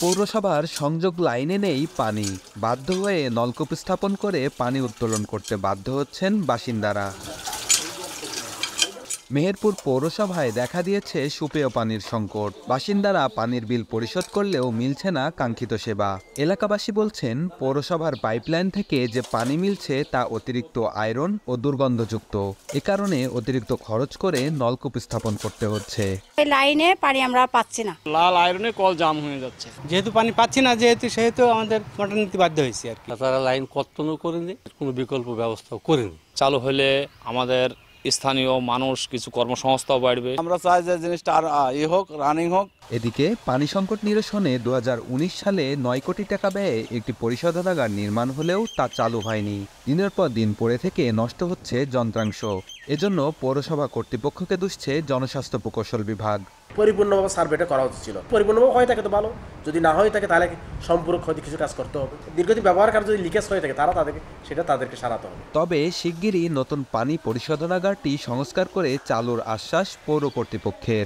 পৌরসভার সংযোগ লাইনে নেই পানি, বাধ্য হয়ে নলকূপ স্থাপন করে পানি উত্তোলন করতে বাধ্য হচ্ছেন বাসিন্দারা। মেহেরপুর পৌরসভায় দেখা দিয়েছে সুপেয় পানির সংকট। বাসিন্দারা পানির বিল পরিশোধ করলেও মিলছে না কাঙ্ক্ষিত সেবা। এলাকাবাসী বলছেন, পৌরসভার পাইপলাইন থেকে যে পানি মিলছে তা অতিরিক্ত আয়রন ও দুর্গন্ধযুক্ত। এ কারণে অতিরিক্ত খরচ করে নলকূপ স্থাপন করতে হচ্ছে। এই লাইনে পানি আমরা পাচ্ছি না, লাল আয়রনে কল জাম হয়ে যাচ্ছে। যেহেতু পানি পাচ্ছি না সেহেতু আমাদের মোটর নিতে বাধ্য হয়েছি আর কি। তারা লাইন কর্তনও করেনি, কোনো বিকল্প ব্যবস্থাও করেনি। চালু হলে আমাদের স্থানীয় মানুষ কিছু কর্মসংস্থাও বাড়বে। আমরা চাই যে জিনিসটা আর হোক, রানিং হোক। এদিকে পানি সংকট নিরসনে 2019 সালে 9 কোটি টাকা ব্যয়ে একটি পরিশোধনাগার নির্মাণ হলেও তা চালু হয়নি। দিনের পর দিন পড়ে থেকে নষ্ট হচ্ছে যন্ত্রাংশ। এজন্য পৌরসভা কর্তৃপক্ষকে দুষছে জনস্বাস্থ্য প্রকৌশল বিভাগ। পরিপূর্ণভাবে সার্ভেটা করা উচিত ছিল। পরিপূর্ণভাবে হয়ে থাকে তো ভালো, যদি না হয়ে থাকে তাহলে সম্পূর্ণ ক্ষতি কিছু কাজ করতে হবে। দীর্ঘদিন ব্যবহারকারী যদি লিকেজ হয়ে থাকে তাদেরকে সারাতে হবে। তবে শিগগিরই নতুন পানি পরিশোধনাগারটি সংস্কার করে চালুর আশ্বাস পৌর কর্তৃপক্ষের।